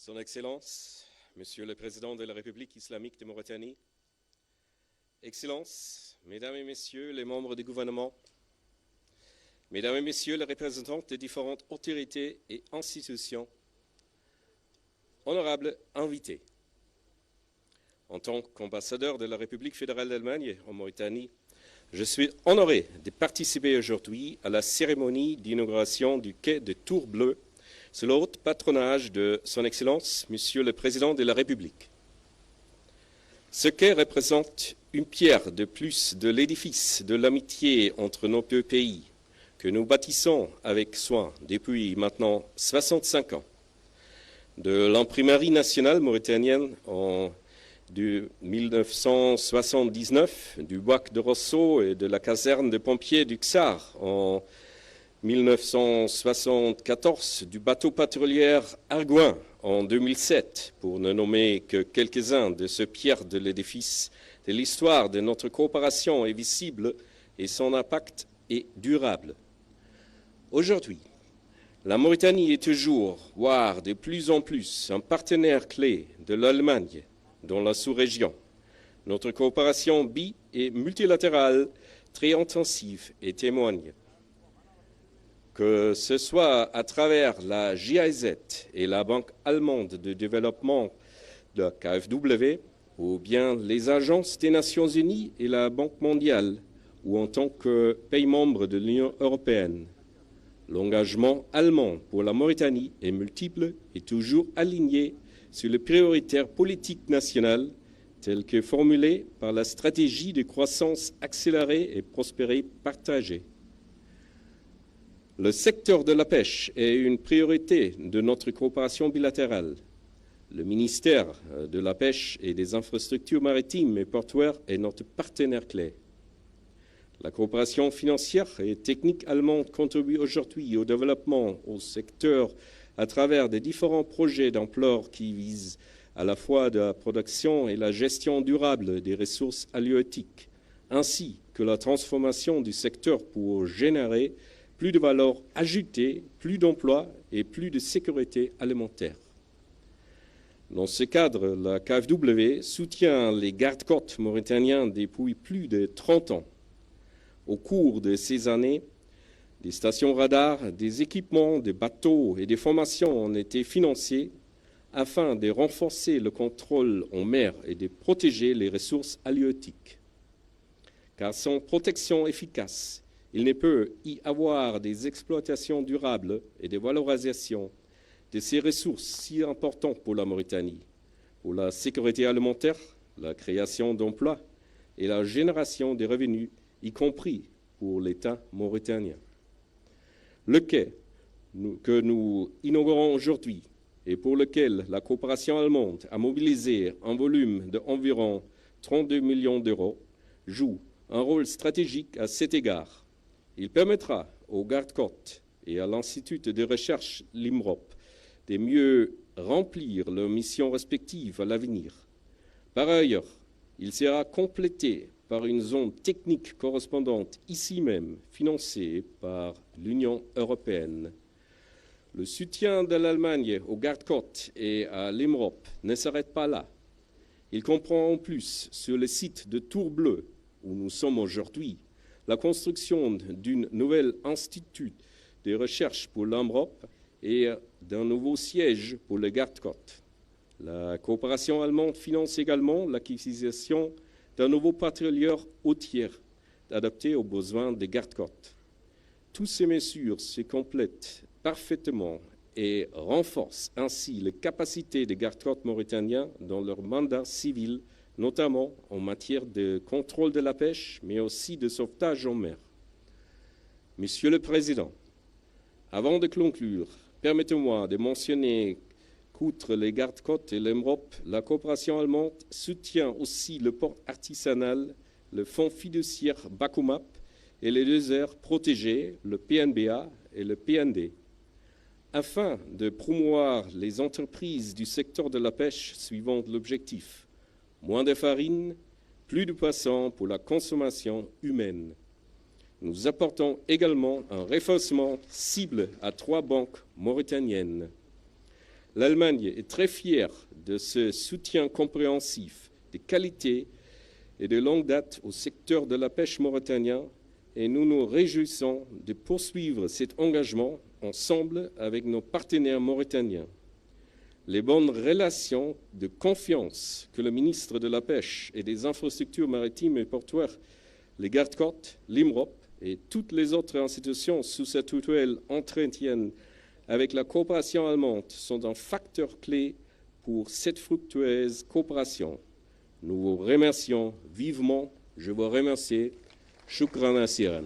Son Excellence, Monsieur le Président de la République islamique de Mauritanie, Excellences, Mesdames et Messieurs les membres du gouvernement, Mesdames et Messieurs les représentants des différentes autorités et institutions, honorables invités. En tant qu'ambassadeur de la République fédérale d'Allemagne en Mauritanie, je suis honoré de participer aujourd'hui à la cérémonie d'inauguration du quai de Tour-Bleu sous le haut patronage de Son Excellence, Monsieur le Président de la République. Ce quai représente une pierre de plus de l'édifice de l'amitié entre nos deux pays que nous bâtissons avec soin depuis maintenant 65 ans. De l'imprimerie nationale mauritanienne de 1979, du Bac de Rosso et de la caserne de pompiers du Czar en 1974, du bateau patrouillère Argoin en 2007, pour ne nommer que quelques-uns de ces pierres de l'édifice de l'histoire de notre coopération est visible et son impact est durable. Aujourd'hui, la Mauritanie est toujours, voire de plus en plus, un partenaire clé de l'Allemagne dans la sous-région. Notre coopération bi- et multilatérale très intensive et témoigne. Que ce soit à travers la GIZ et la Banque allemande de développement de KfW, ou bien les agences des Nations Unies et la Banque mondiale, ou en tant que pays membre de l'Union européenne. L'engagement allemand pour la Mauritanie est multiple et toujours aligné sur les prioritaires politiques nationales telles que formulées par la stratégie de croissance accélérée et prospérité partagée. Le secteur de la pêche est une priorité de notre coopération bilatérale. Le ministère de la Pêche et des Infrastructures maritimes et portuaires est notre partenaire clé. La coopération financière et technique allemande contribue aujourd'hui au développement au secteur à travers des différents projets d'ampleur qui visent à la fois la production et la gestion durable des ressources halieutiques, ainsi que la transformation du secteur pour générer plus de valeur ajoutée, plus d'emplois et plus de sécurité alimentaire. Dans ce cadre, la KfW soutient les gardes-côtes mauritaniens depuis plus de 30 ans. Au cours de ces années, des stations radars, des équipements, des bateaux et des formations ont été financés afin de renforcer le contrôle en mer et de protéger les ressources halieutiques. Car sans protection efficace, il ne peut y avoir des exploitations durables et des valorisations de ces ressources si importantes pour la Mauritanie, pour la sécurité alimentaire, la création d'emplois et la génération de revenus, y compris pour l'État mauritanien. Le quai que nous inaugurons aujourd'hui et pour lequel la coopération allemande a mobilisé un volume d'environ 32 millions d'euros joue un rôle stratégique à cet égard. Il permettra aux gardes-côtes et à l'Institut de recherche LIMROP de mieux remplir leurs missions respectives à l'avenir. Par ailleurs, il sera complété par une zone technique correspondante ici même, financée par l'Union européenne. Le soutien de l'Allemagne aux gardes-côtes et à l'IMROP ne s'arrête pas là. Il comprend en plus, sur le site de Tour-Bleu, où nous sommes aujourd'hui, la construction d'une nouvelle institut de recherche pour l'IMROP et d'un nouveau siège pour les gardes-côtes. La coopération allemande finance également l'acquisition d'un nouveau patrouilleur côtier adapté aux besoins des gardes-côtes. Toutes ces mesures se complètent parfaitement et renforcent ainsi les capacités des gardes-côtes mauritaniens dans leur mandat civil, notamment en matière de contrôle de la pêche, mais aussi de sauvetage en mer. Monsieur le Président, avant de conclure, permettez-moi de mentionner qu'outre les gardes-côtes et l'IMROP, la coopération allemande soutient aussi le port artisanal, le fonds fiduciaire Bakumap et les deux aires protégées, le PNBA et le PND, afin de promouvoir les entreprises du secteur de la pêche suivant l'objectif moins de farine, plus de poissons pour la consommation humaine. Nous apportons également un renforcement cible à 3 banques mauritaniennes. L'Allemagne est très fière de ce soutien compréhensif, de qualité et de longue date au secteur de la pêche mauritanien et nous nous réjouissons de poursuivre cet engagement ensemble avec nos partenaires mauritaniens. Les bonnes relations de confiance que le ministre de la Pêche et des Infrastructures maritimes et portuaires, les gardes-côtes, l'IMROP et toutes les autres institutions sous sa tutelle entretiennent avec la coopération allemande sont un facteur clé pour cette fructueuse coopération. Nous vous remercions vivement. Je vous remercie. Shukran asiran.